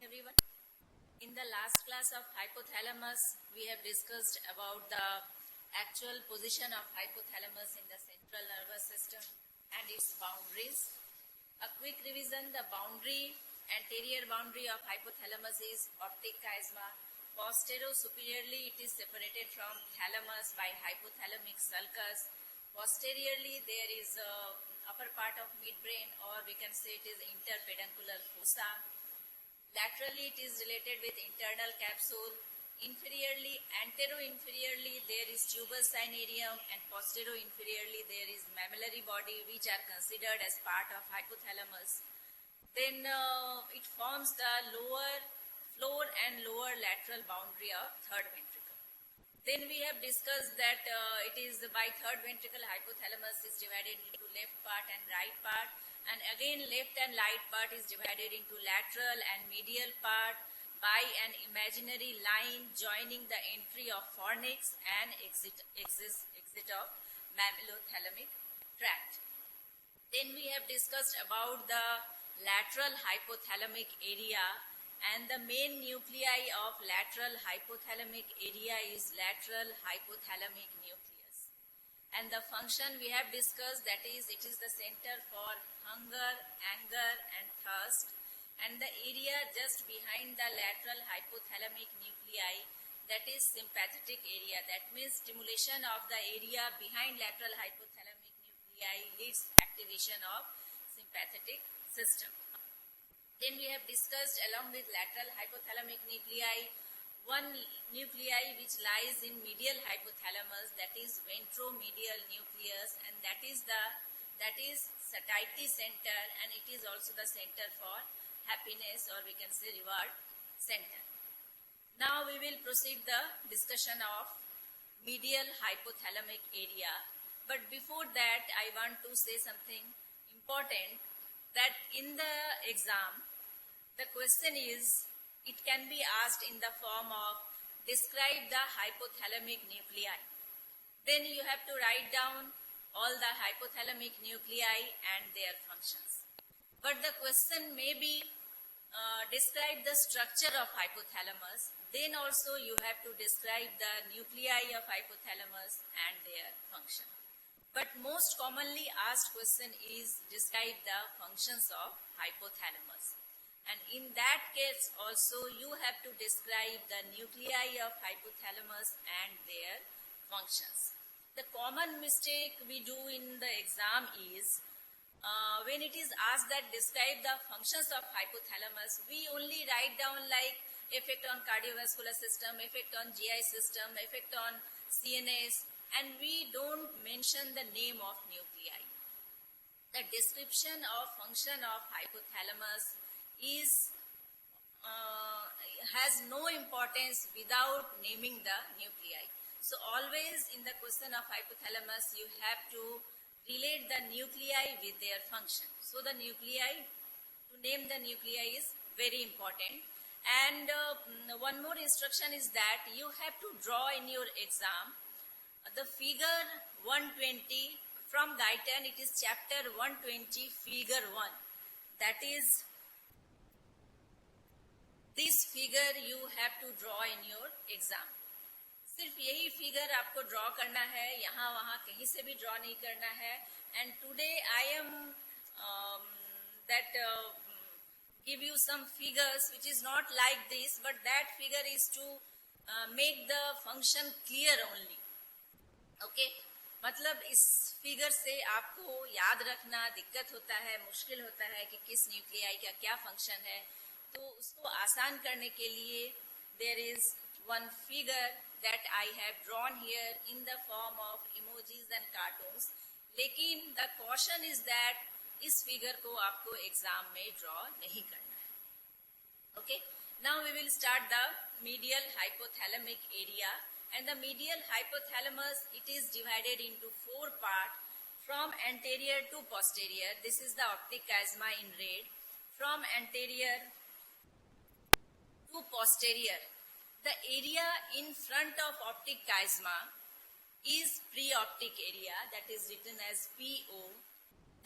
everyone. In the last class of hypothalamus, we have discussed about the actual position of hypothalamus in the central nervous system and its boundaries. A quick revision: the anterior boundary of hypothalamus is optic chiasma. Posterior-superiorly, it is separated from thalamus by hypothalamic sulcus. Posteriorly, there is upper part of midbrain, or we can say it is interpeduncular fossa. Laterally, it is related with internal capsule. Inferiorly, antero-inferiorly, there is tubus cinereum, and posterior-inferiorly, there is mammillary body, which are considered as part of hypothalamus. Then it forms the lower floor and lower lateral boundary of third ventricle. Then we have discussed that it is by third ventricle hypothalamus is divided into left part and right part. And again, left and right part is divided into lateral and medial part by an imaginary line joining the entry of fornix and exit of mammillothalamic tract. Then we have discussed about the lateral hypothalamic area, and the main nuclei of lateral hypothalamic area is lateral hypothalamic nucleus. And the function we have discussed, that is, it is the center for hunger, anger and thirst, and the area just behind the lateral hypothalamic nuclei, that is sympathetic area. That means stimulation of the area behind lateral hypothalamic nuclei leads activation of sympathetic system. Then we have discussed along with lateral hypothalamic nuclei, one nuclei which lies in medial hypothalamus, that is ventromedial nucleus, and that is satiety center, and it is also the center for happiness, or we can say reward center. Now we will proceed the discussion of medial hypothalamic area. But before that, I want to say something important, that in the exam, the question is, it can be asked in the form of describe the hypothalamic nuclei. Then you have to write down all the hypothalamic nuclei and their functions. But the question may be describe the structure of hypothalamus. Then also you have to describe the nuclei of hypothalamus and their function. But most commonly asked question is describe the functions of hypothalamus. And in that case also you have to describe the nuclei of hypothalamus and their functions. The common mistake we do in the exam is when it is asked that describe the functions of hypothalamus, we only write down like effect on cardiovascular system, effect on GI system, effect on CNS, and we don't mention the name of nuclei. The description of function of hypothalamus has no importance without naming the nuclei. So always in the question of hypothalamus, you have to relate the nuclei with their function. So the nuclei, to name the nuclei is very important. And one more instruction is that you have to draw in your exam the figure 120 from Guyton. It is chapter 120, figure 1. That is, this figure you have to draw in your exam. सिर्फ यही figure आपको draw करना है, यहाँ वहाँ कहीं से भी ड्रॉ नहीं करना है. And today I am give you some figures which is not like this, but that figure is to make the function clear only. Okay? मतलब इस फिगर से आपको याद रखना दिक्कत होता है, मुश्किल होता है कि किस न्यूक्लियाई का क्या फंक्शन है. तो उसको आसान करने के लिए there is one figure that I have drawn here in the form of emojis and cartoons. लेकिन the caution is that इस figure को आपको exam में draw नहीं करना है. Okay? Now we will start the medial hypothalamic area. And the medial hypothalamus, it is divided into 4 parts from anterior to posterior. This is the optic chiasma in red. From anterior to posterior, the area in front of optic chiasma is preoptic area, that is written as PO.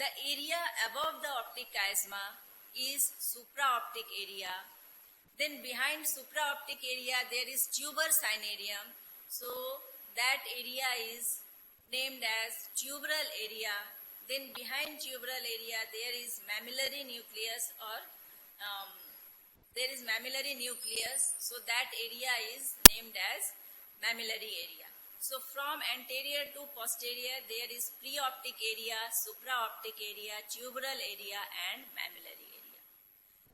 The area above the optic chiasma is supraoptic area. Then behind supraoptic area there is tuber cinerarium. So that area is named as tuberal area. Then behind tuberal area there is mammillary nucleus or there is mammillary nucleus. So that area is named as mammillary area. So from anterior to posterior there is preoptic area, supraoptic area, tuberal area and mammillary area.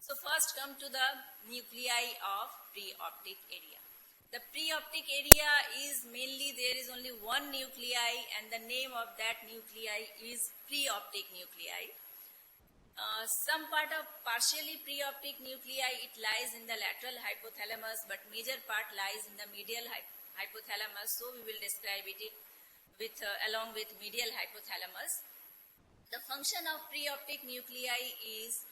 So first come to the nuclei of preoptic area. The preoptic area is mainly there is only one nuclei and the name of that nuclei is preoptic nuclei. Some part of partially preoptic nuclei it lies in the lateral hypothalamus but major part lies in the medial hypothalamus. So we will describe it with along with medial hypothalamus. The function of preoptic nuclei is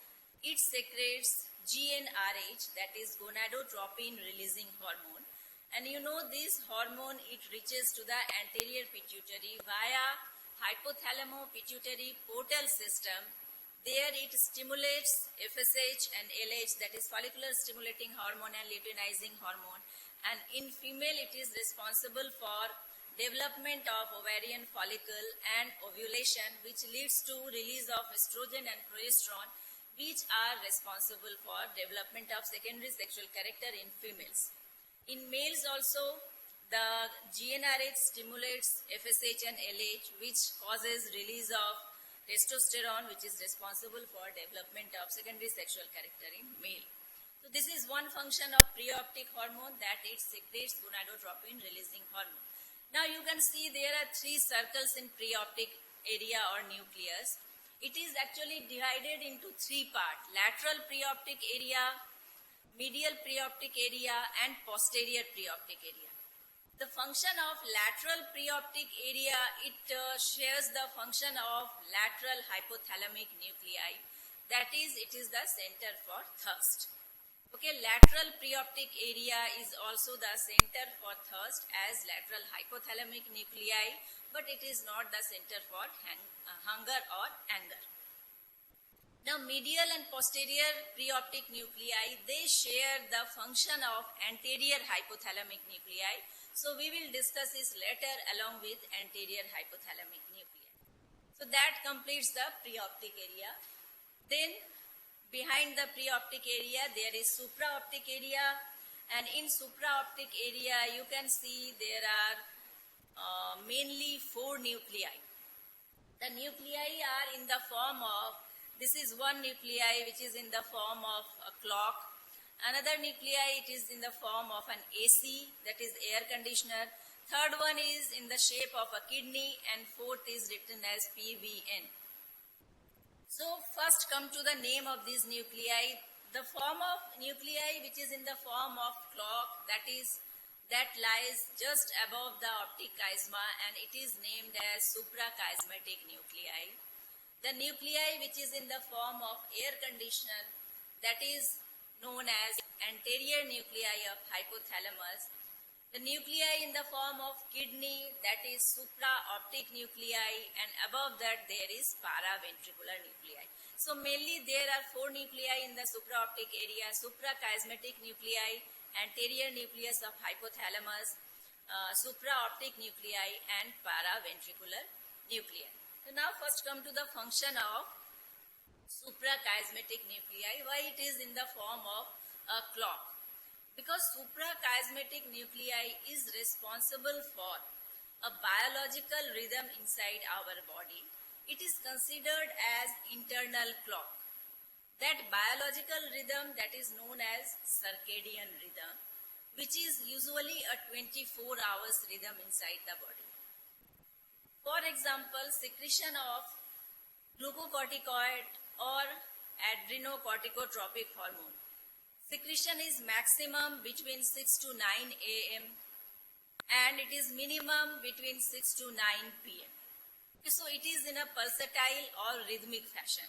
it secretes GnRH, that is gonadotropin releasing hormone. And you know this hormone it reaches to the anterior pituitary via hypothalamo-pituitary portal system. There it stimulates FSH and LH, that is follicular stimulating hormone and luteinizing hormone. And in female it is responsible for development of ovarian follicle and ovulation, which leads to release of estrogen and progesterone, which are responsible for development of secondary sexual character in females. In males also, the GnRH stimulates FSH and LH, which causes release of testosterone, which is responsible for development of secondary sexual character in male. So this is one function of preoptic hormone, that it secretes gonadotropin releasing hormone. Now you can see there are three circles in preoptic area or nucleus. It is actually divided into three parts: lateral preoptic area, medial preoptic area and posterior preoptic area. The function of lateral preoptic area, it shares the function of lateral hypothalamic nuclei. That is, it is the center for thirst. Okay, lateral preoptic area is also the center for thirst as lateral hypothalamic nuclei, but it is not the center for hunger or anger. Now, medial and posterior preoptic nuclei, they share the function of anterior hypothalamic nuclei. So, we will discuss this later along with anterior hypothalamic nuclei. So, that completes the preoptic area. Then, behind the preoptic area, there is supraoptic area, and in supraoptic area, you can see there are mainly four nuclei. The nuclei are in the form of, this is one nuclei which is in the form of a clock. Another nuclei, it is in the form of an AC, that is air conditioner. Third one is in the shape of a kidney, and fourth is written as PVN. So first come to the name of these nuclei. The form of nuclei which is in the form of clock, that lies just above the optic chiasma, and it is named as suprachiasmatic nuclei. The nuclei which is in the form of air conditioner, that is known as anterior nuclei of hypothalamus. The nuclei in the form of kidney, that is supraoptic nuclei, and above that there is paraventricular nuclei. So mainly there are four nuclei in the supraoptic area: suprachiasmatic nuclei, anterior nucleus of hypothalamus, supraoptic nuclei and paraventricular nuclei. So now first come to the function of suprachiasmatic nuclei, why it is in the form of a clock. Because suprachiasmatic nuclei is responsible for a biological rhythm inside our body. It is considered as internal clock. That biological rhythm, that is known as circadian rhythm, which is usually a 24 hours rhythm inside the body. For example, secretion of glucocorticoid or adrenocorticotropic hormone. Secretion is maximum between 6 to 9 a.m. and it is minimum between 6 to 9 p.m. So it is in a pulsatile or rhythmic fashion.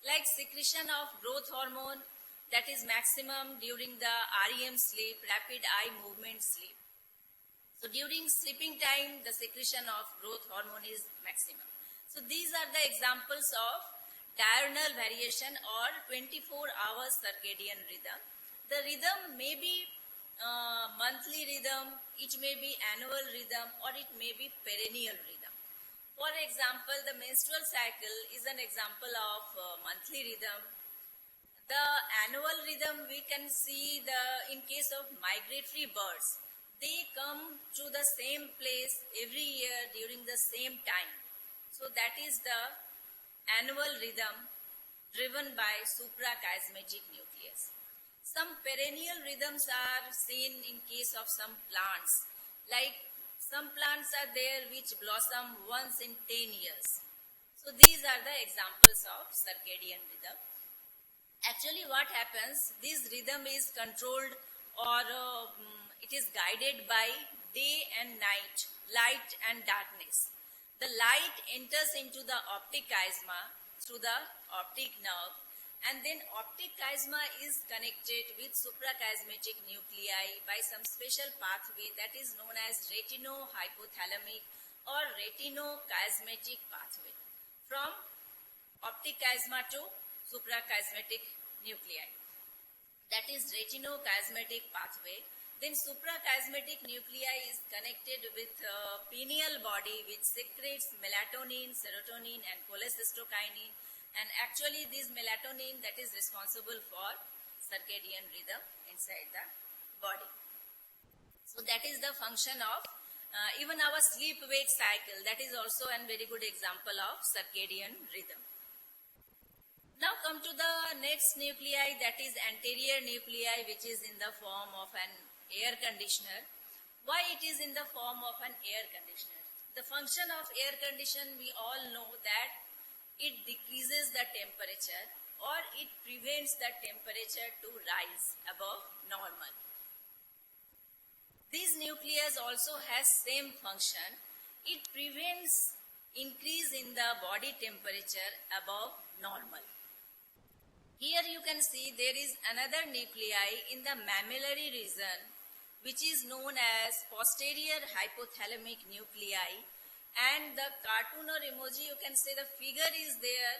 Like secretion of growth hormone, that is maximum during the REM sleep, rapid eye movement sleep. So during sleeping time, the secretion of growth hormone is maximum. So these are the examples of diurnal variation or 24 hours circadian rhythm. The rhythm may be monthly rhythm, it may be annual rhythm, or it may be perennial rhythm. For example, the menstrual cycle is an example of monthly rhythm. The annual rhythm we can see in case of migratory birds. They come to the same place every year during the same time. So that is the annual rhythm driven by suprachiasmatic nucleus. Some perennial rhythms are seen in case of some plants. Like some plants are there which blossom once in 10 years. So these are the examples of circadian rhythm. Actually what happens, this rhythm is controlled or it is guided by day and night, light and darkness. The light enters into the optic chiasma through the optic nerve, and then optic chiasma is connected with suprachiasmatic nuclei by some special pathway that is known as retinohypothalamic or retinochiasmatic pathway from optic chiasma to suprachiasmatic nuclei. That is retinochiasmatic pathway. Then suprachiasmatic nuclei is connected with pineal body which secretes melatonin, serotonin and cholecystokinin. And actually this melatonin that is responsible for circadian rhythm inside the body. So that is the function of even our sleep-wake cycle. That is also a very good example of circadian rhythm. Now come to the next nuclei, that is anterior nuclei, which is in the form of an air conditioner. Why it is in the form of an air conditioner? The function of air condition, we all know that it decreases the temperature or it prevents the temperature to rise above normal. This nucleus also has same function. It prevents increase in the body temperature above normal. Here you can see there is another nuclei in the mammillary region which is known as posterior hypothalamic nuclei, and the cartoon or emoji you can say the figure is there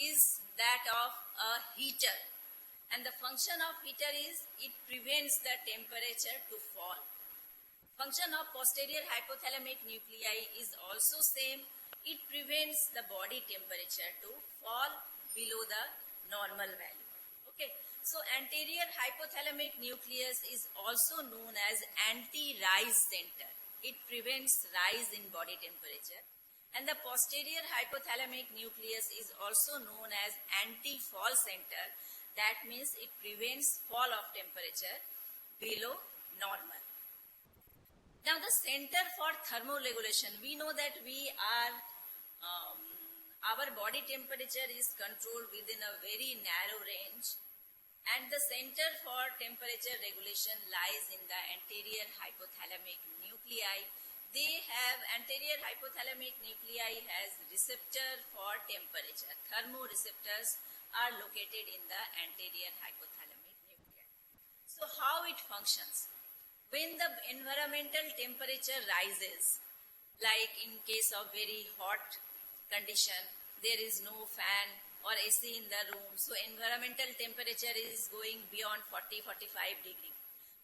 is that of a heater, and the function of heater is it prevents the temperature to fall. Function of posterior hypothalamic nuclei is also same. It prevents the body temperature to fall below the normal value. Okay, so anterior hypothalamic nucleus is also known as anti-rise center. It prevents rise in body temperature. And the posterior hypothalamic nucleus is also known as anti-fall center. That means it prevents fall of temperature below normal. Now the center for thermoregulation, we know that we are our body temperature is controlled within a very narrow range, and the center for temperature regulation lies in the anterior hypothalamic nuclei. They have anterior hypothalamic nuclei has receptor for temperature. Thermoreceptors are located in the anterior hypothalamic nuclei. So how it functions? When the environmental temperature rises, like in case of very hot condition, there is no fan or AC in the room, so environmental temperature is going beyond 40-45 degree.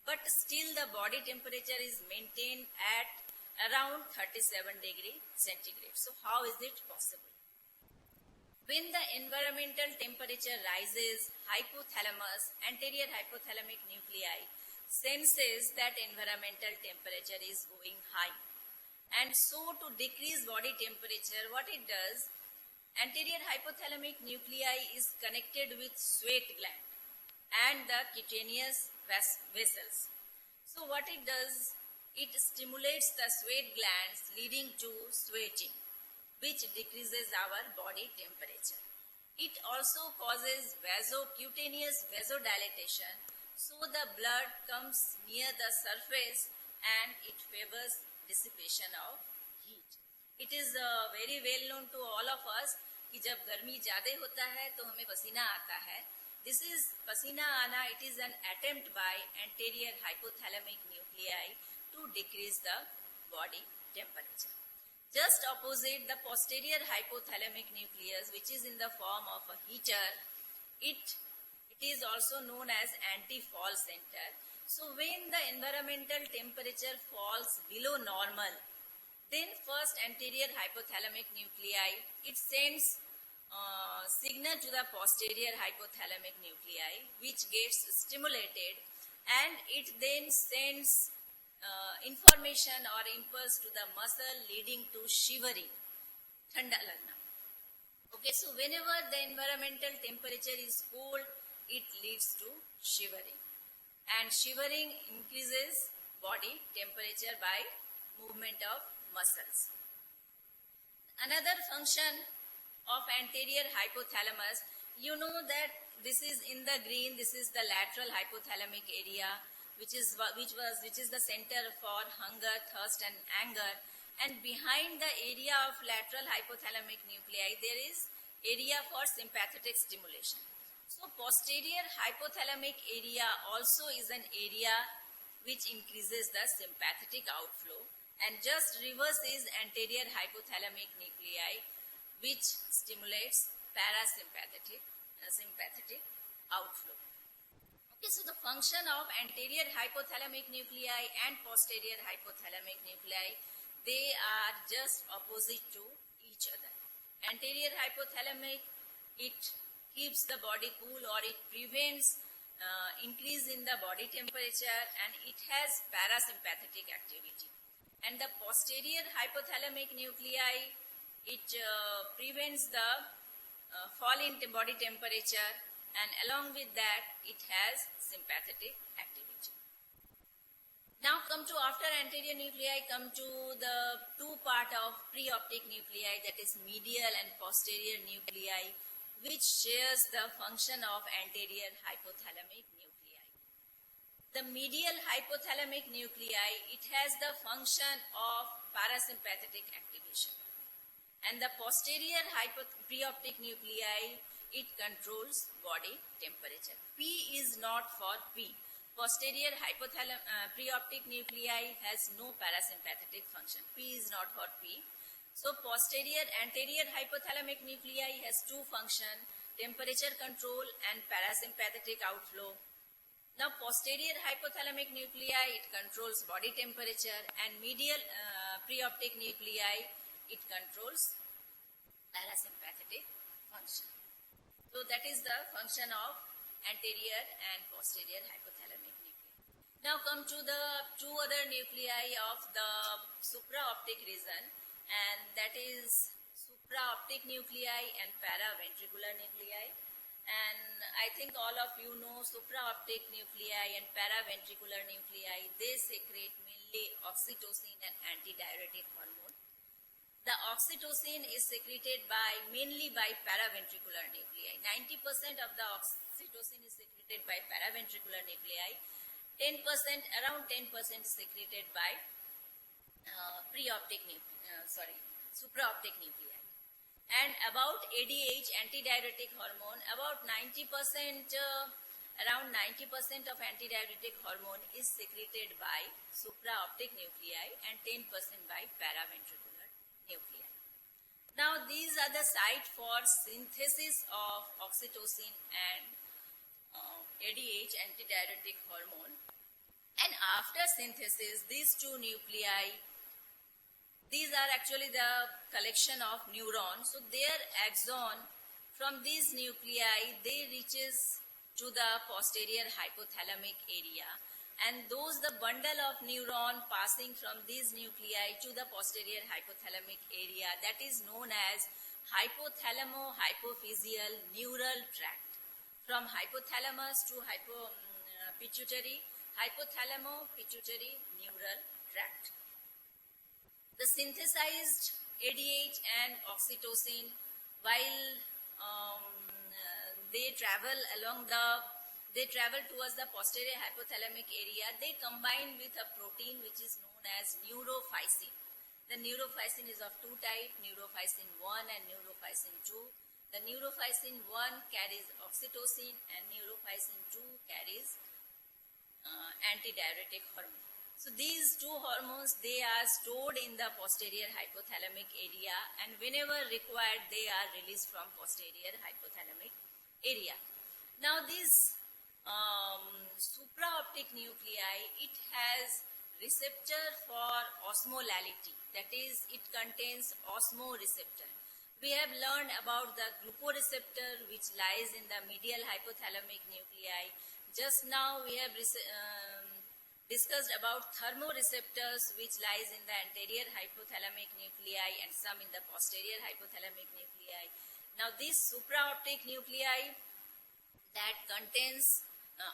But still the body temperature is maintained at around 37 degree centigrade. So how is it possible? When the environmental temperature rises, hypothalamus, anterior hypothalamic nuclei, senses that environmental temperature is going high. And so to decrease body temperature, what it does, anterior hypothalamic nuclei is connected with sweat gland and the cutaneous vessels. So what it does, it stimulates the sweat glands leading to sweating, which decreases our body temperature. It also causes cutaneous vasodilatation, so the blood comes near the surface and it favors dissipation of heat. It is very well known to all of us कि जब गर्मी ज़्यादा होता है तो हमें पसीना आता है. This is पसीना आना. It is an attempt by anterior hypothalamic nuclei to decrease the body temperature. Just opposite the posterior hypothalamic nucleus, which is in the form of a heater, it It is also known as anti-fall center. So when the environmental temperature falls below normal, then first anterior hypothalamic nuclei, it sends signal to the posterior hypothalamic nuclei, which gets stimulated, and it then sends information or impulse to the muscle leading to shivering, thanda lagna. Okay, so whenever the environmental temperature is cold, it leads to shivering. And shivering increases body temperature by movement of muscles. Another function of anterior hypothalamus, you know that this is in the green, this is the lateral hypothalamic area, which is the center for hunger, thirst and anger. And behind the area of lateral hypothalamic nuclei, there is area for sympathetic stimulation. So posterior hypothalamic area also is an area which increases the sympathetic outflow, and just reverse is anterior hypothalamic nuclei, which stimulates parasympathetic sympathetic outflow. Okay, so the function of anterior hypothalamic nuclei and posterior hypothalamic nuclei, they are just opposite to each other. Anterior hypothalamic, it keeps the body cool, or it prevents increase in the body temperature, and it has parasympathetic activity. And the posterior hypothalamic nuclei, it prevents the fall in body temperature, and along with that it has sympathetic activity. Now come to, after anterior nuclei, come to the two part of preoptic nuclei, that is medial and posterior nuclei, which shares the function of anterior hypothalamic nuclei. The medial hypothalamic nuclei, it has the function of parasympathetic activation. And the posterior preoptic nuclei, it controls body temperature. P is not for P. Posterior preoptic nuclei has no parasympathetic function. P is not for P. So anterior hypothalamic nuclei has two functions, temperature control and parasympathetic outflow. Now posterior hypothalamic nuclei, it controls body temperature, and medial preoptic nuclei, it controls parasympathetic function. So that is the function of anterior and posterior hypothalamic nuclei. Now come to the two other nuclei of the supraoptic region, and that is supraoptic nuclei and paraventricular nuclei. And I think all of you know supraoptic nuclei and paraventricular nuclei, they secrete mainly oxytocin and antidiuretic hormone. The oxytocin is secreted mainly by paraventricular nuclei. 90% of the oxytocin is secreted by paraventricular nuclei. Around 10% is secreted by supraoptic nuclei. And about ADH, antidiuretic hormone, about 90%, around 90% of antidiuretic hormone is secreted by supraoptic nuclei and 10% by paraventricular nuclei. Now these are the site for synthesis of oxytocin and ADH, antidiuretic hormone. And after synthesis, these two nuclei, these are actually the collection of neurons. So their axon from these nuclei, they reaches to the posterior hypothalamic area. And the bundle of neuron passing from these nuclei to the posterior hypothalamic area, that is known as hypothalamo-hypophyseal neural tract. From hypothalamus to pituitary, hypothalamo-pituitary neural tract. The synthesized ADH and oxytocin, while they travel towards the posterior hypothalamic area, they combine with a protein which is known as neurophysin. The neurophysin is of two types, neurophysin 1 and neurophysin 2. The neurophysin 1 carries oxytocin and neurophysin 2 carries antidiuretic hormone. So these two hormones, they are stored in the posterior hypothalamic area, and whenever required, they are released from posterior hypothalamic area. Now this supraoptic nuclei, it has receptor for osmolality, that is, it contains osmoreceptor. We have learned about the glucoreceptor which lies in the medial hypothalamic nuclei. Just now we have discussed about thermoreceptors which lies in the anterior hypothalamic nuclei and some in the posterior hypothalamic nuclei. Now this supraoptic nuclei that contains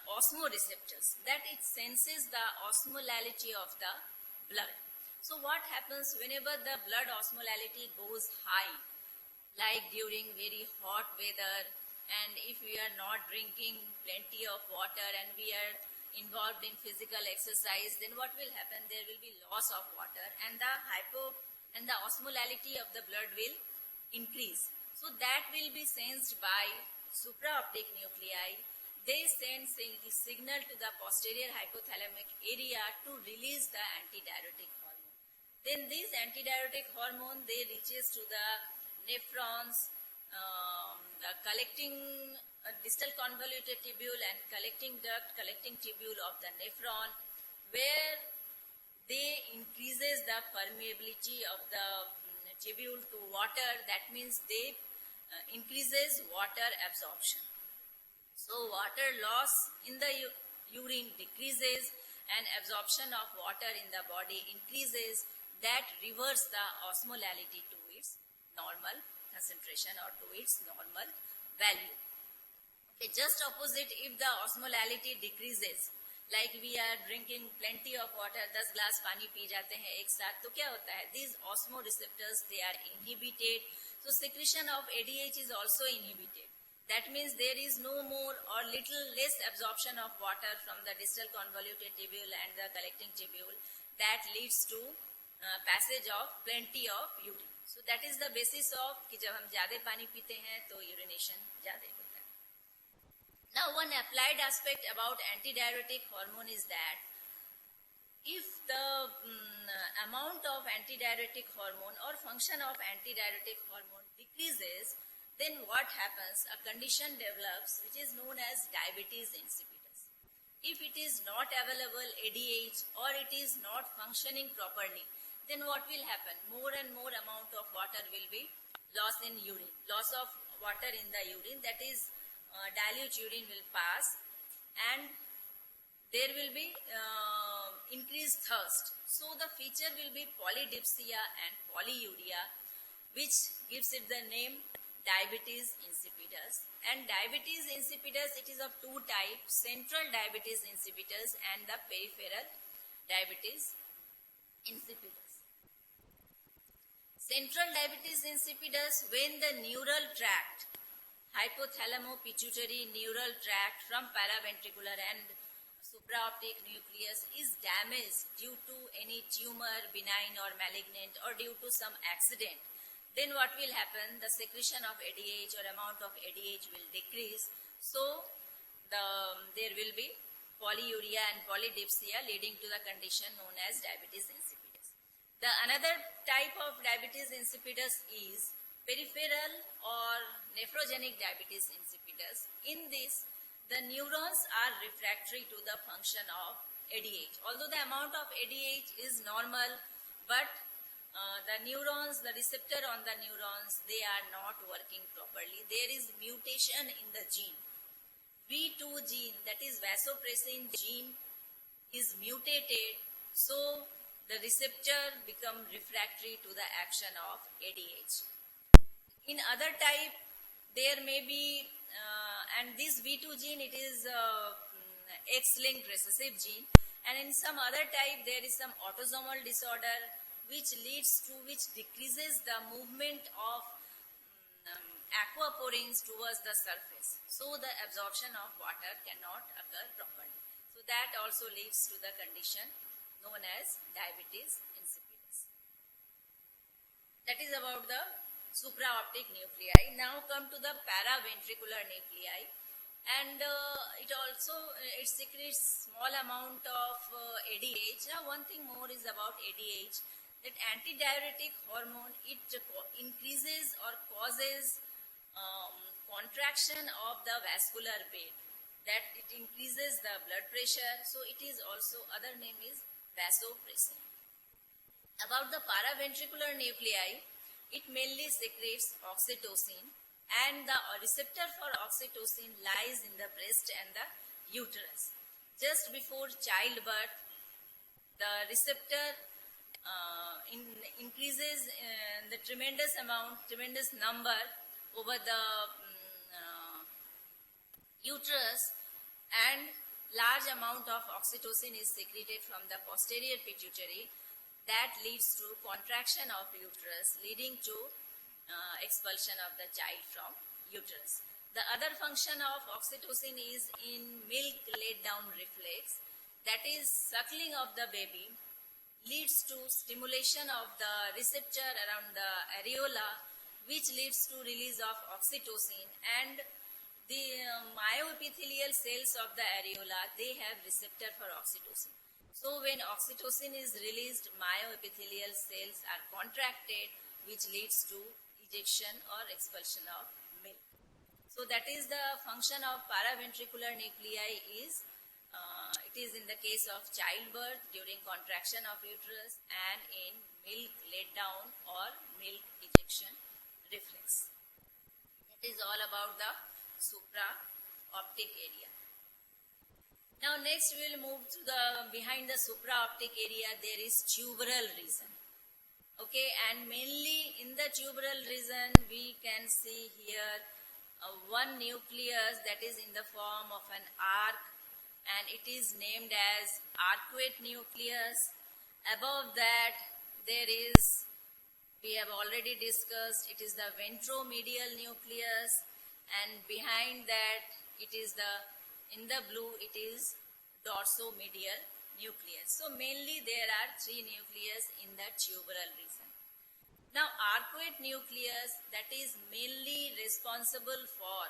osmoreceptors, that it senses the osmolality of the blood. So what happens whenever the blood osmolality goes high, like during very hot weather, and if we are not drinking plenty of water and we are involved in physical exercise, then what will happen? There will be loss of water and the osmolality of the blood will increase. So that will be sensed by supraoptic nuclei. They send signal to the posterior hypothalamic area to release the antidiuretic hormone. Then this antidiuretic hormone, they reaches to the nephrons, the collecting distal convoluted tubule and collecting duct, collecting tubule of the nephron, where they increases the permeability of the tubule to water. That means they increases water absorption. So water loss in the urine decreases and absorption of water in the body increases. That reverses the osmolality to its normal concentration or to its normal value. Okay, just opposite, if the osmolality decreases, like we are drinking plenty of water, 10 glass पानी P जाते हैं एक साथ, तो क्या होता है? These osmoreceptors, they are inhibited. So secretion of ADH is also inhibited. That means there is no more or little less absorption of water from the distal convoluted tubule and the collecting tubule. That leads to passage of plenty of urine. So that is the basis of कि जब हम ज़्यादा पानी पीते हैं तो urination ज़्यादा होता है. Now one applied aspect about antidiuretic hormone is that if the amount of antidiuretic hormone or function of antidiuretic hormone decreases, then what happens? A condition develops which is known as diabetes insipidus. If it is not available ADH or it is not functioning properly, then what will happen? More and more amount of water will be lost in urine. Loss of water in the urine, that is dilute urine will pass, and there will be increased thirst. So the feature will be polydipsia and polyuria, which gives it the name diabetes insipidus. And diabetes insipidus, it is of two types: central diabetes insipidus and the peripheral diabetes insipidus. Central diabetes insipidus, when the neural tract, hypothalamo-pituitary neural tract from paraventricular and supraoptic nucleus is damaged due to any tumor, benign or malignant, or due to some accident, then what will happen? The secretion of ADH or amount of ADH will decrease. So there will be polyuria and polydipsia, leading to the condition known as diabetes insipidus. The another type of diabetes insipidus is peripheral or nephrogenic diabetes insipidus. In this, the neurons are refractory to the function of ADH. Although the amount of ADH is normal, but the neurons, the receptor on the neurons, they are not working properly. There is mutation in the gene. V2 gene, that is vasopressin gene, is mutated, so the receptor become refractory to the action of ADH. In other type, there may be, and this V2 gene, it is X-linked recessive gene, and in some other type, there is some autosomal disorder which decreases the movement of aquaporins towards the surface. So the absorption of water cannot occur properly. So that also leads to the condition known as diabetes insipidus. That is about the supraoptic nuclei. Now come to the paraventricular nuclei, and it secretes small amount of ADH. Now one thing more is about ADH, that antidiuretic hormone, it increases or causes contraction of the vascular bed, that it increases the blood pressure. So it is also, other name is vasopressin. About the paraventricular nuclei, it mainly secretes oxytocin, and the receptor for oxytocin lies in the breast and the uterus. Just before childbirth, the receptor increases the tremendous number over the uterus, and large amount of oxytocin is secreted from the posterior pituitary. That leads to contraction of uterus, leading to expulsion of the child from uterus. The other function of oxytocin is in milk laid down reflex, that is suckling of the baby, leads to stimulation of the receptor around the areola, which leads to release of oxytocin, and the myoepithelial cells of the areola, they have receptor for oxytocin. So when oxytocin is released, myoepithelial cells are contracted, which leads to ejection or expulsion of milk. So that is the function of paraventricular nuclei is, it is in the case of childbirth, during contraction of uterus, and in milk laid down or milk ejection reflex. That is all about the supraoptic area. Now next we will move to the, behind the supraoptic area there is tuberal region. Okay, and mainly in the tuberal region we can see here one nucleus that is in the form of an arc, and it is named as arcuate nucleus. Above that there is, we have already discussed, it is the ventromedial nucleus, and behind that it is the, in the blue it is dorsomedial nucleus. So mainly there are three nucleus in the tuberal region. Now arcuate nucleus, that is mainly responsible for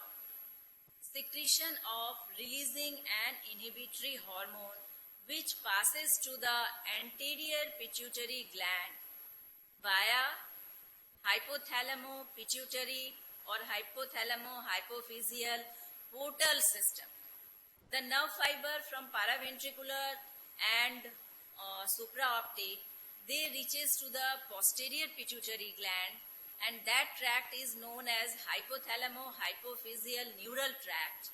secretion of releasing an inhibitory hormone which passes to the anterior pituitary gland via hypothalamo-pituitary or hypothalamo-hypophyseal portal system. The nerve fiber from paraventricular and supraoptic, they reaches to the posterior pituitary gland, and that tract is known as hypothalamo-hypophyseal neural tract.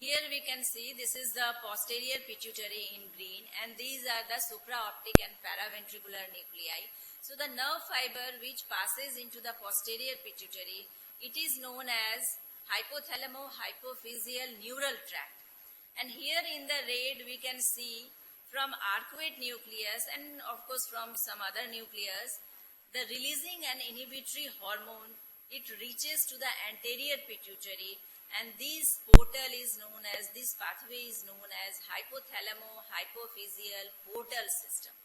Here we can see this is the posterior pituitary in green, and these are the supraoptic and paraventricular nuclei. So the nerve fiber which passes into the posterior pituitary, it is known as hypothalamo-hypophyseal neural tract. And here in the red we can see from arcuate nucleus and of course from some other nucleus, the releasing an inhibitory hormone, it reaches to the anterior pituitary, and this portal is known as, this pathway is known as hypothalamo-hypophyseal portal system.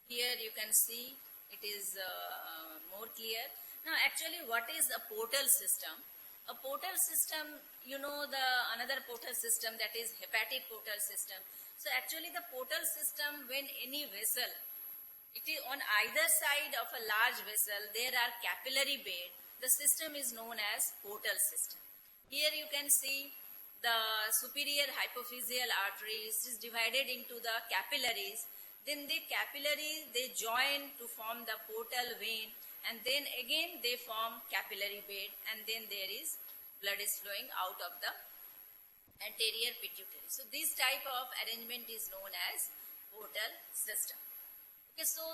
Here you can see it is more clear. Now actually what is a portal system? A portal system, you know the another portal system, that is hepatic portal system. So actually the portal system, when any vessel, it is on either side of a large vessel, there are capillary bed, the system is known as portal system. Here you can see the superior hypophyseal arteries is divided into the capillaries. Then the capillaries, they join to form the portal vein, and then again they form capillary bed, and then there is blood is flowing out of the anterior pituitary. So this type of arrangement is known as portal system. Okay, so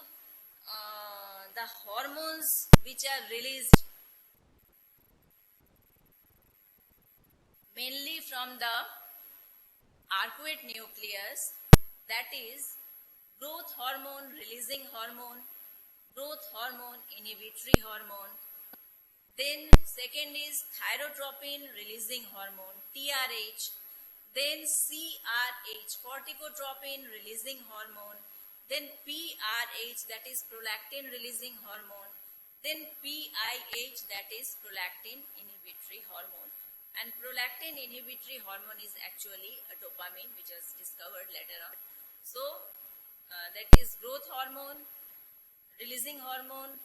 the hormones which are released mainly from the arcuate nucleus, that is growth hormone, releasing hormone, growth hormone, inhibitory hormone. Then second is thyrotropin releasing hormone, TRH. Then CRH, corticotropin releasing hormone. Then PRH, that is prolactin releasing hormone. Then PIH, that is prolactin inhibitory hormone. And prolactin inhibitory hormone is actually a dopamine which was discovered later on. So that is growth hormone, releasing hormone.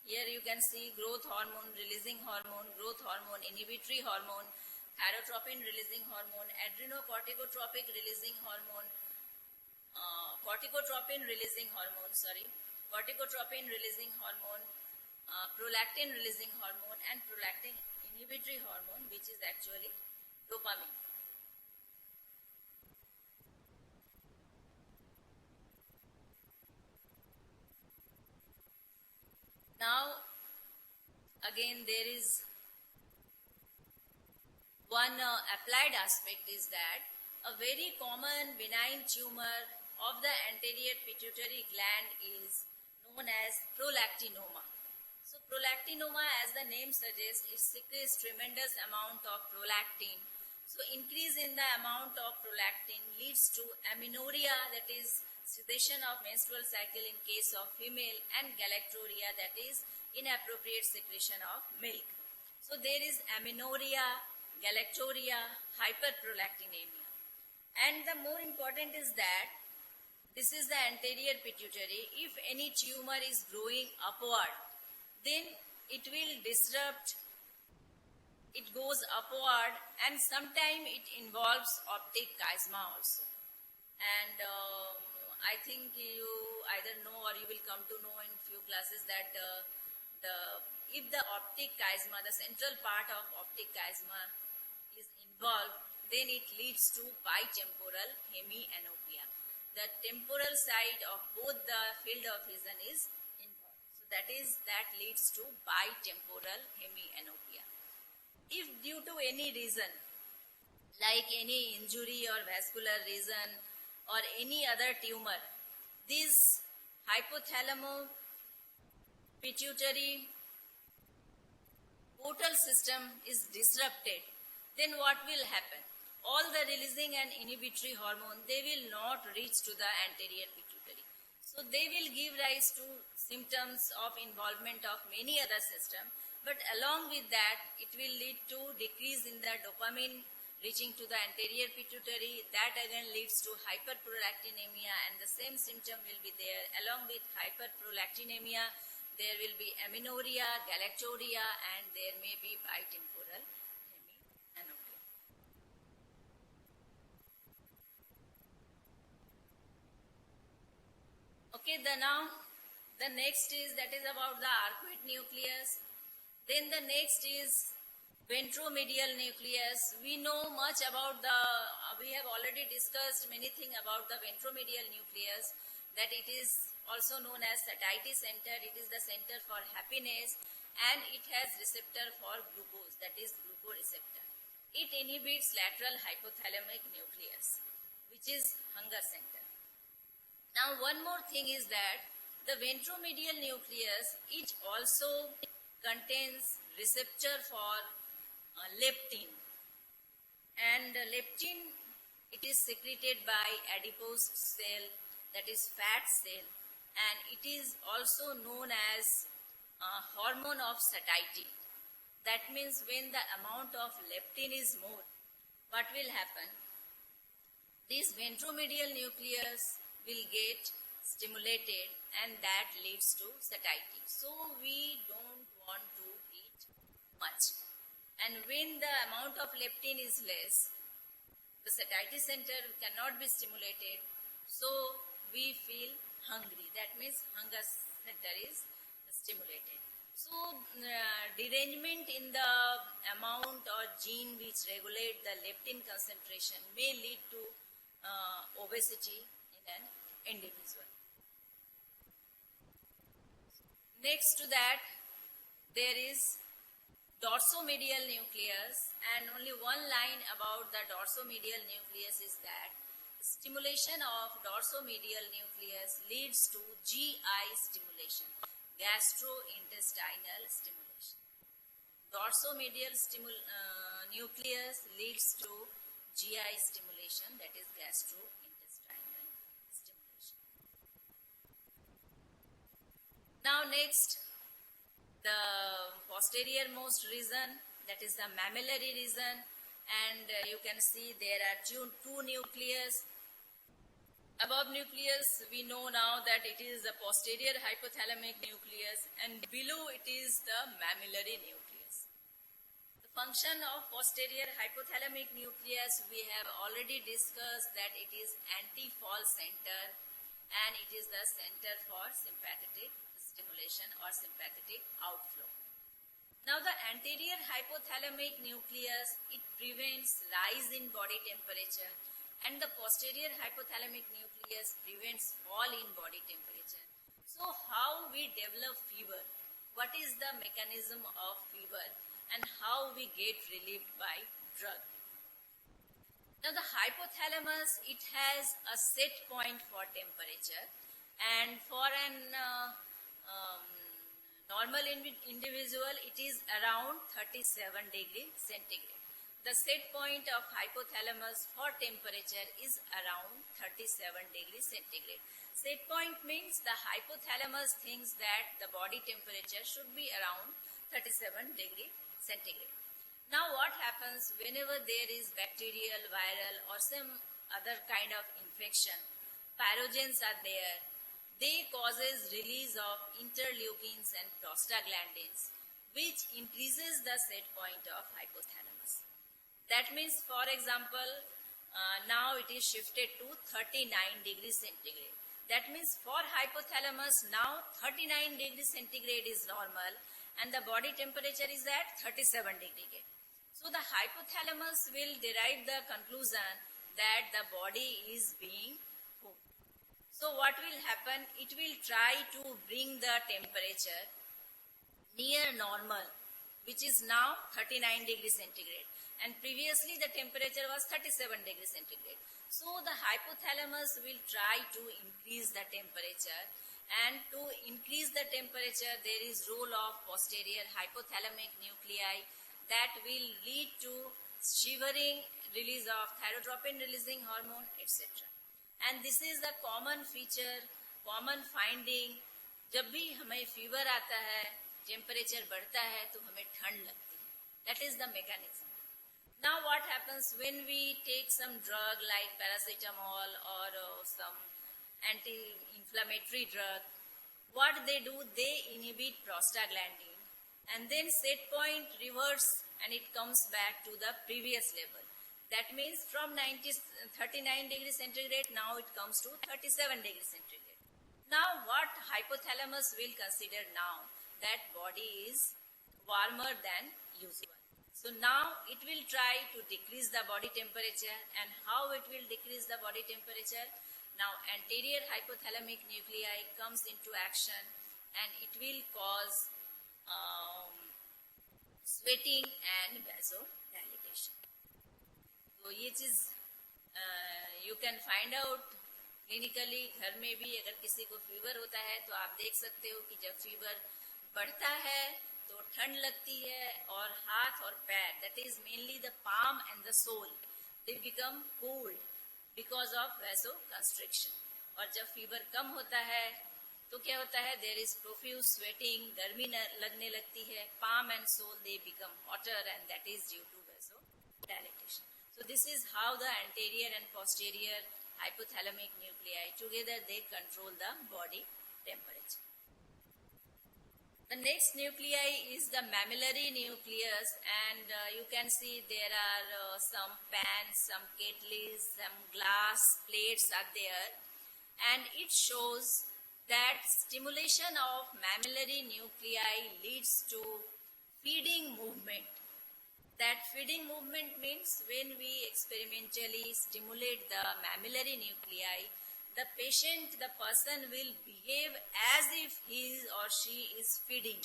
Here you can see growth hormone, releasing hormone, growth hormone, inhibitory hormone, thyrotropin releasing hormone, adrenocorticotropic releasing hormone, corticotropin releasing hormone, corticotropin releasing hormone, prolactin releasing hormone, and prolactin inhibitory hormone, which is actually dopamine. Now, again, there is one applied aspect is that a very common benign tumor of the anterior pituitary gland is known as prolactinoma. So prolactinoma, as the name suggests, it secretes tremendous amount of prolactin. So increase in the amount of prolactin leads to amenorrhea, that is cessation of menstrual cycle in case of female, and galactorrhea, that is inappropriate secretion of milk. So there is amenorrhea, galactorrhea, hyperprolactinemia. And the more important is that this is the anterior pituitary. If any tumor is growing upward, then it will disrupt, it goes upward, and sometimes it involves optic chiasma also. And I think you either know or you will come to know in few classes that if the optic chiasma, the central part of optic chiasma is involved, then it leads to bitemporal hemianopia. The temporal side of both the field of vision is involved. So that leads to bitemporal hemianopia. If due to any reason, like any injury or vascular reason, or any other tumor, this hypothalamo pituitary portal system is disrupted, then what will happen? All the releasing and inhibitory hormone, they will not reach to the anterior pituitary. So they will give rise to symptoms of involvement of many other systems, but along with that, it will lead to decrease in the dopamine reaching to the anterior pituitary. That again leads to hyperprolactinemia, and the same symptom will be there. Along with hyperprolactinemia, there will be amenorrhea, galactorrhea, and there may be bitemporal hemianopia. Okay, now the next is about the arcuate nucleus. Then the next is ventromedial nucleus. We know much about we have already discussed many things about the ventromedial nucleus, that it is also known as satiety center. It is the center for happiness, and it has receptor for glucose, that is glucoreceptor. It inhibits lateral hypothalamic nucleus, which is hunger center. Now one more thing is that the ventromedial nucleus, it also contains receptor for leptin, and leptin, it is secreted by adipose cell, that is fat cell, and it is also known as hormone of satiety. That means when the amount of leptin is more, what will happen? This ventromedial nucleus will get stimulated, and that leads to satiety. So we don't want to eat much. And when the amount of leptin is less, the satiety center cannot be stimulated, so we feel hungry. That means hunger center is stimulated. So derangement in the amount or gene which regulate the leptin concentration may lead to obesity in an individual. Next to that, there is dorsomedial nucleus, and only one line about the dorsomedial nucleus is that stimulation of dorsomedial nucleus leads to GI stimulation, gastrointestinal stimulation. Dorsomedial nucleus leads to GI stimulation, that is gastrointestinal stimulation. Now next, the posterior most region, that is the mammillary region, and you can see there are two nucleus. Above nucleus, we know now that it is the posterior hypothalamic nucleus, and below it is the mammillary nucleus. The function of posterior hypothalamic nucleus, we have already discussed that it is anti-fall center, and it is the center for sympathetic stimulation or sympathetic outflow. Now the anterior hypothalamic nucleus, it prevents rise in body temperature, and the posterior hypothalamic nucleus prevents fall in body temperature. So how we develop fever? What is the mechanism of fever and how we get relieved by drug? Now the hypothalamus, it has a set point for temperature, and for an normal individual, it is around 37 degrees centigrade. The set point of hypothalamus for temperature is around 37 degrees centigrade. Set point means the hypothalamus thinks that the body temperature should be around 37 degrees centigrade. Now what happens whenever there is bacterial, viral or some other kind of infection, pyrogens are there, they causes release of interleukins and prostaglandins, which increases the set point of hypothalamus. That means, for example, now it is shifted to 39 degrees centigrade. That means for hypothalamus, now 39 degrees centigrade is normal and the body temperature is at 37 degrees. So the hypothalamus will derive the conclusion that the body is being cooked. So what will happen? It will try to bring the temperature near normal, which is now 39 degrees centigrade. And previously the temperature was 37 degrees centigrade. So the hypothalamus will try to increase the temperature, and to increase the temperature there is role of posterior hypothalamic nuclei that will lead to shivering, release of thyrotropin releasing hormone, etc. And this is the common feature, common finding. जब भी हमें fever आता है, temperature बढ़ता है तो हमें ठंड लगती है. That is the mechanism. Now what happens when we take some drug like paracetamol or some anti-inflammatory drug? What they do, they inhibit prostaglandin, and then set point reverse and it comes back to the previous level. That means from 39 degrees centigrade, now it comes to 37 degrees centigrade. Now what hypothalamus will consider now? That body is warmer than usual. So now it will try to decrease the body temperature, and how it will decrease the body temperature? Now anterior hypothalamic nuclei comes into action and it will cause sweating and vasodilatation. तो ये चीज you can find out clinically. घर में भी अगर किसी को fever होता है तो आप देख सकते हो कि जब फीवर बढ़ता है तो ठंड लगती है और हाथ और पैर, that is mainly the palm and the sole, they become cold because of vasoconstriction. और जब फीवर कम होता है तो क्या होता है? There is profuse sweating, गर्मी लगने लगती है, palm and sole they become hotter, and that is due to vasodilatation. So this is how the anterior and posterior hypothalamic nuclei together they control the body temperature. The next nuclei is the mammillary nucleus, and you can see there are some pans, some kettles, some glass plates are there, and it shows that stimulation of mammillary nuclei leads to feeding movement. That feeding movement means when we experimentally stimulate the mammillary nuclei, the patient, the person will behave as if he or she is feeding.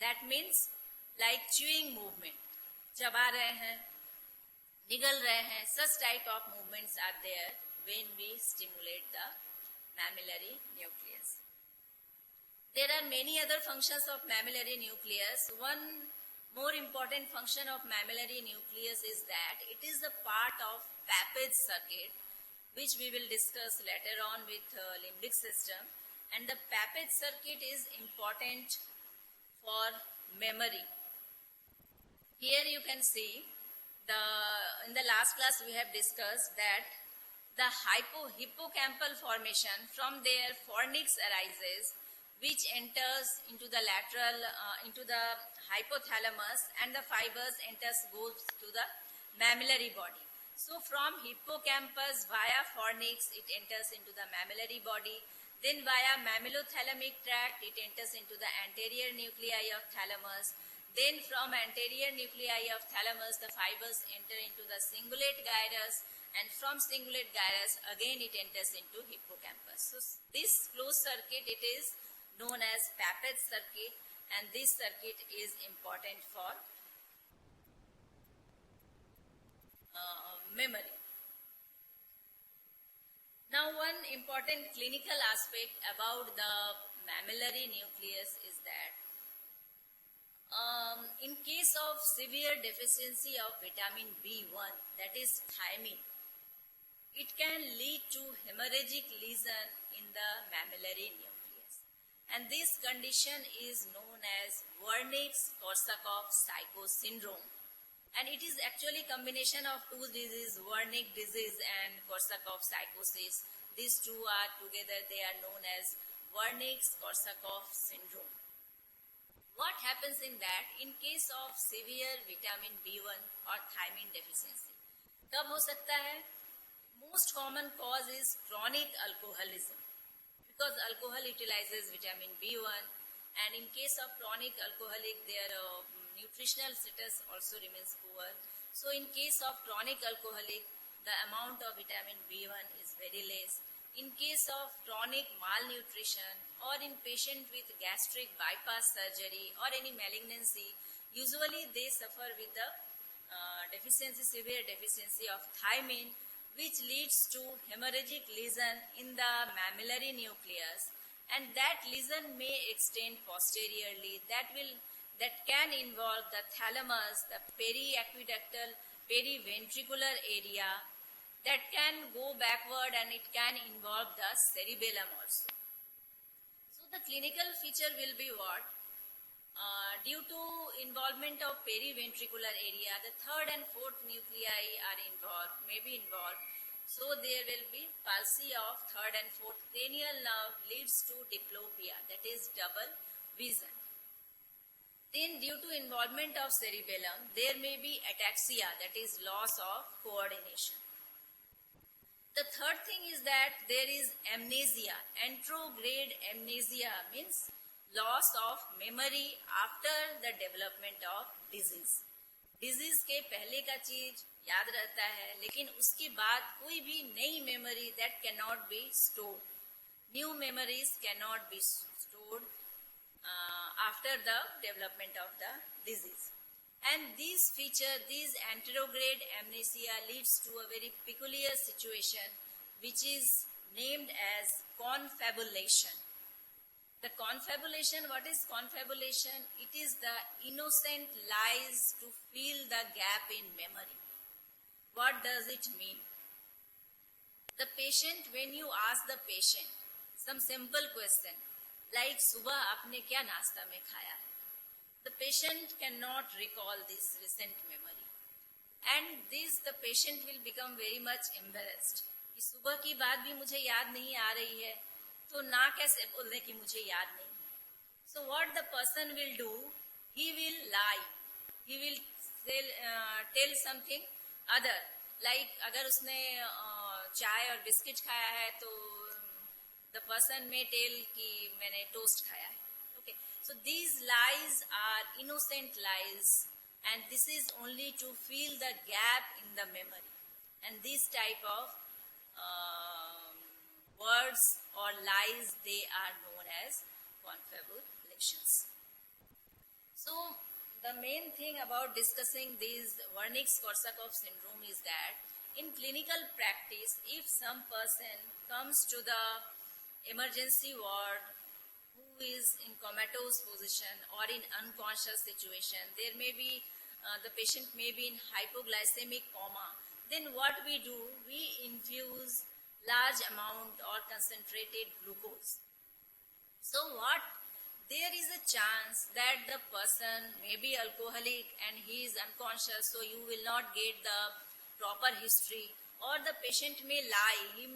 That means like chewing movement. चबा रहे हैं, निगल रहे हैं, such type of movements are there when we stimulate the mammillary nucleus. There are many other functions of mammillary nucleus. One more important function of mammillary nucleus is that it is a part of Papez circuit, which we will discuss later on with limbic system. And the Papez circuit is important for memory. Here you can see, in the last class we have discussed that the hippocampal formation, from there fornix arises, which enters into the lateral, into the hypothalamus, and the fibers goes to the mammillary body. So from hippocampus via fornix, it enters into the mammillary body. Then via mammillothalamic tract, it enters into the anterior nuclei of thalamus. Then from anterior nuclei of thalamus, the fibers enter into the cingulate gyrus, and from cingulate gyrus, again it enters into hippocampus. So this closed circuit, it is known as Papez circuit, and this circuit is important for memory. Now, one important clinical aspect about the mammillary nucleus is that in case of severe deficiency of vitamin B1, that is thiamine, it can lead to hemorrhagic lesion in the mammillary nucleus. And this condition is known as Wernicke-Korsakoff psychosis syndrome. And it is actually combination of two diseases, Wernicke disease and Korsakoff psychosis. These two are together, they are known as Wernicke-Korsakoff syndrome. What happens in that? In case of severe vitamin B1 or thiamine deficiency, कब हो सकता है? Most common cause is chronic alcoholism, because alcohol utilizes vitamin B1, and in case of chronic alcoholic, their nutritional status also remains poor. So in case of chronic alcoholic, the amount of vitamin B1 is very less. In case of chronic malnutrition, or in patient with gastric bypass surgery or any malignancy, usually they suffer with the severe deficiency of thiamine, which leads to hemorrhagic lesion in the mammillary nucleus, and that lesion may extend posteriorly. That can involve the thalamus, the periaqueductal, periventricular area. That can go backward, and it can involve the cerebellum also. So the clinical feature will be what? Due to involvement of periventricular area, the third and fourth nuclei are may be involved. So there will be palsy of third and fourth cranial nerve, leads to diplopia, that is double vision. Then due to involvement of cerebellum, there may be ataxia, that is loss of coordination. The third thing is that there is amnesia. Anterograde amnesia means loss of memory after the development of disease. Disease के पहले का चीज याद रहता है, लेकिन उसके बाद कोई भी नई memory that cannot be stored. New memories cannot be stored after the development of the disease. And these anterograde amnesia leads to a very peculiar situation, which is named as confabulation. The confabulation, what is confabulation? It is the innocent lies to fill the gap in memory. What does it mean? The patient, when you ask the patient some simple question, like सुबह आपने क्या नाश्ता में खाया है? The patient cannot recall this recent memory, and the patient will become very much embarrassed. कि सुबह की बात भी मुझे याद नहीं आ रही है, तो ना कैसे बोल दे कि मुझे याद नहीं है. So what the person will do? He will lie. He will tell something other. Like अगर उसने चाय और बिस्किट खाया है, तो the person may tell कि मैंने टोस्ट खाया है. So these lies are innocent lies, and this is only to fill the gap in the memory. And this type of words or lies, they are known as confabulations. So the main thing about discussing this Wernicke-Korsakoff syndrome is that in clinical practice, if some person comes to the emergency ward who is in comatose position or in unconscious situation, there may be, the patient may be in hypoglycemic coma, then what we do, we infuse large amount or concentrated glucose. So what? There is a chance that the person may be alcoholic and he is unconscious, so you will not get the proper history. or the patient may lie.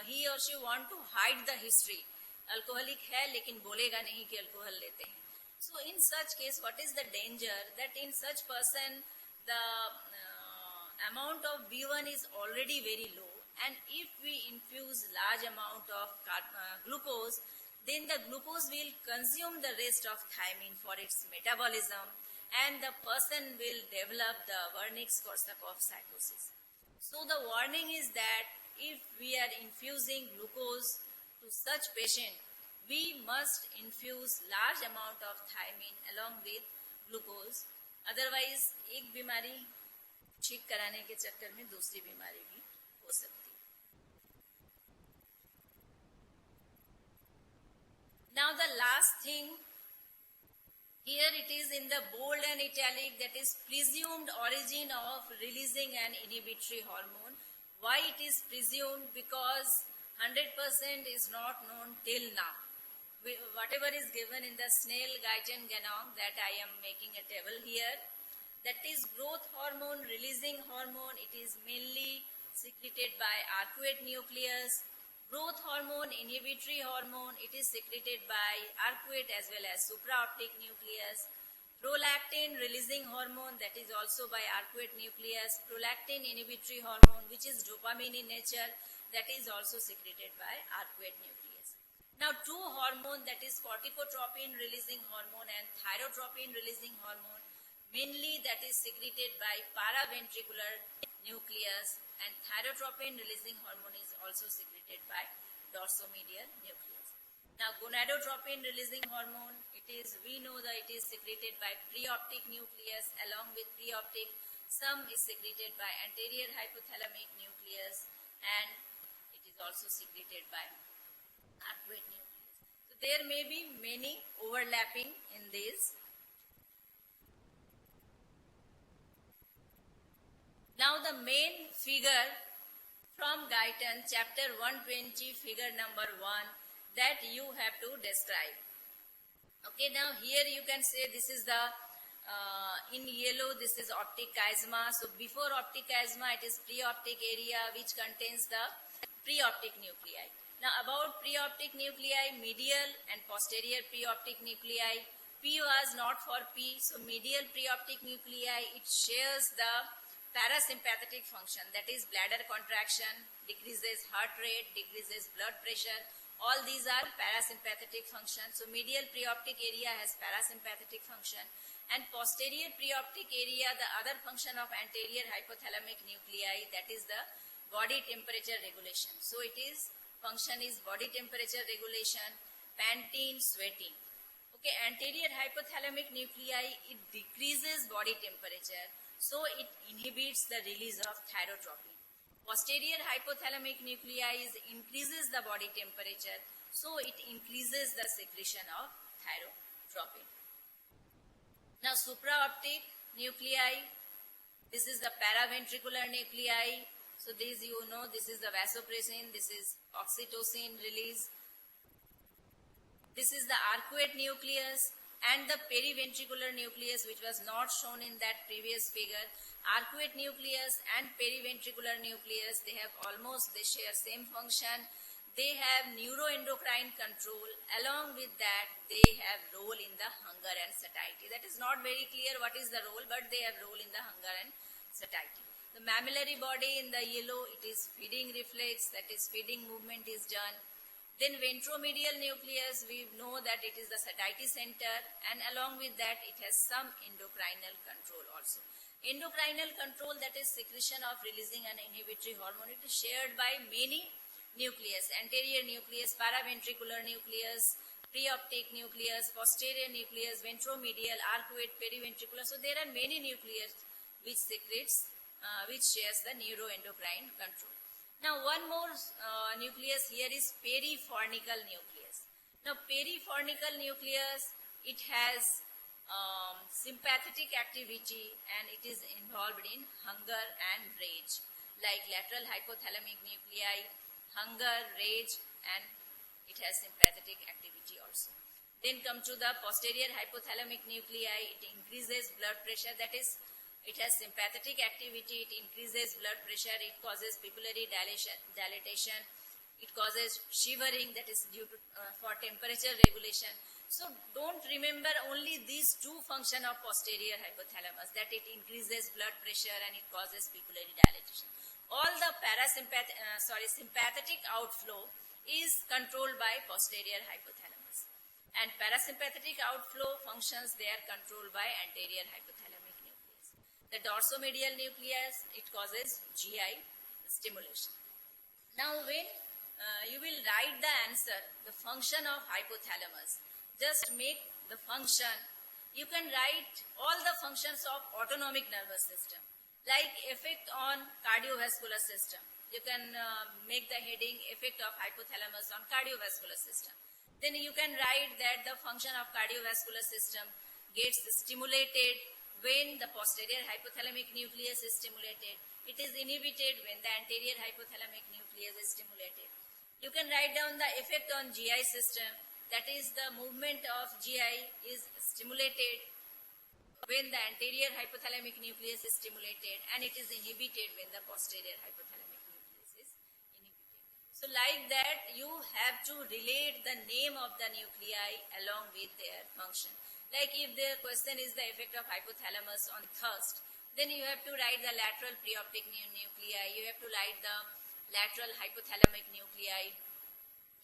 He or she want to hide the history. Alcoholic है लेकिन बोलेगा नहीं कि alcohol लेते हैं. So in such case, what is the danger? That in such person, the amount of B1 is already very low, and if we infuse large amount of glucose, then the glucose will consume the rest of thiamine for its metabolism, and the person will develop the Wernicke-Korsakoff psychosis. So the warning is that if we are infusing glucose to such patient, we must infuse large amount of thiamine along with glucose. Otherwise, एक बीमारी ठीक कराने के चक्कर में दूसरी बीमारी भी हो सकती है. Now the last thing, here it is in the bold and italic, that is presumed origin of releasing an inhibitory hormone. Why it is presumed? Because 100% is not known till now. Whatever is given in the Snell-Guyton genome, that I am making a table here, that is growth hormone, releasing hormone. It is mainly secreted by arcuate nucleus. Growth hormone, inhibitory hormone, it is secreted by arcuate as well as supraoptic nucleus. Prolactin releasing hormone, that is also by arcuate nucleus. Prolactin inhibitory hormone, which is dopamine in nature, that is also secreted by arcuate nucleus. Now two hormone, that is corticotropin releasing hormone and thyrotropin releasing hormone, mainly that is secreted by paraventricular nucleus, and thyrotropin releasing hormone is also secreted by dorsomedial nucleus. Now gonadotropin releasing hormone, we know that it is secreted by preoptic nucleus. Along with preoptic, some is secreted by anterior hypothalamic nucleus, and it is also secreted by arcuate nucleus. So there may be many overlapping in this. Now the main figure from Guyton, chapter 120, figure number 1, that you have to describe. Okay, now here you can say this is the, in yellow, this is optic chiasma. So before optic chiasma, it is preoptic area which contains the preoptic nuclei. Now about preoptic nuclei, medial and posterior preoptic nuclei. P was not for P, so medial preoptic nuclei, it shares the parasympathetic function, that is bladder contraction, decreases heart rate, decreases blood pressure. All these are parasympathetic function. So medial preoptic area has parasympathetic function, and posterior preoptic area, the other function of anterior hypothalamic nuclei, that is the body temperature regulation. So it is, function is body temperature regulation, panting, sweating. Okay, anterior hypothalamic nuclei, it decreases body temperature, so it inhibits the release of thyrotropin. Posterior hypothalamic nuclei increases the body temperature, so it increases the secretion of thyrotropin. Now supraoptic nuclei, this is the paraventricular nuclei. So this you know, this is the vasopressin, this is oxytocin release. This is the arcuate nucleus and the periventricular nucleus, which was not shown in that previous figure. Arcuate nucleus and periventricular nucleus, they share same function. They have neuroendocrine control. Along with that, they have role in the hunger and satiety. That is not very clear what is the role, but they have role in the hunger and satiety. The mammillary body in the yellow, it is feeding reflex, that is feeding movement is done. Then ventromedial nucleus, we know that it is the satiety center, and along with that it has some endocrinal control also. Endocrinal control, that is secretion of releasing an inhibitory hormone, it is shared by many nucleus, anterior nucleus, paraventricular nucleus, preoptic nucleus, posterior nucleus, ventromedial, arcuate, periventricular. So there are many nucleus which secretes, which shares the neuroendocrine control. Now one more nucleus here is perifornical nucleus. Now perifornical nucleus, it has sympathetic activity and it is involved in hunger and rage, like lateral hypothalamic nuclei, hunger, rage, and it has sympathetic activity also. Then come to the posterior hypothalamic nuclei, it increases blood pressure, that is It has sympathetic activity, it increases blood pressure, it causes pupillary dilatation, it causes shivering, that is due to for temperature regulation. So don't remember only these two functions of posterior hypothalamus, that it increases blood pressure and it causes pupillary dilatation. All the sympathetic outflow is controlled by posterior hypothalamus. And parasympathetic outflow functions, they are controlled by anterior hypothalamic nucleus. The dorsomedial nucleus, it causes GI stimulation. Now when you will write the answer, the function of hypothalamus, just make the function, you can write all the functions of autonomic nervous system, like effect on cardiovascular system. You can make the heading effect of hypothalamus on cardiovascular system. Then you can write that the function of cardiovascular system gets stimulated when the posterior hypothalamic nucleus is stimulated. It is inhibited when the anterior hypothalamic nucleus is stimulated. You can write down the effect on GI system, that is the movement of GI is stimulated when the anterior hypothalamic nucleus is stimulated, and it is inhibited when the posterior hypothalamic nucleus is inhibited. So like that, you have to relate the name of the nuclei along with their function. Like if the question is the effect of hypothalamus on thirst, then you have to write the lateral preoptic nuclei, you have to write the lateral hypothalamic nuclei.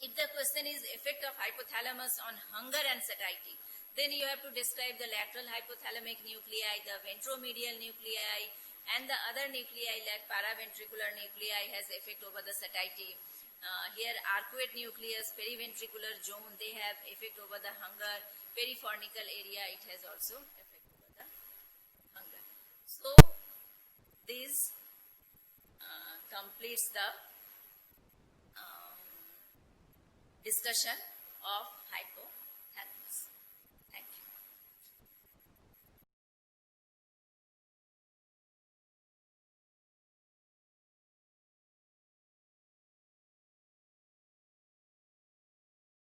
If the question is effect of hypothalamus on hunger and satiety, then you have to describe the lateral hypothalamic nuclei, the ventromedial nuclei, and the other nuclei like paraventricular nuclei has effect over the satiety. Here arcuate nucleus, periventricular zone, they have effect over the hunger. Perifornical area, it has also effect over the hunger. So this completes the discussion of hypo.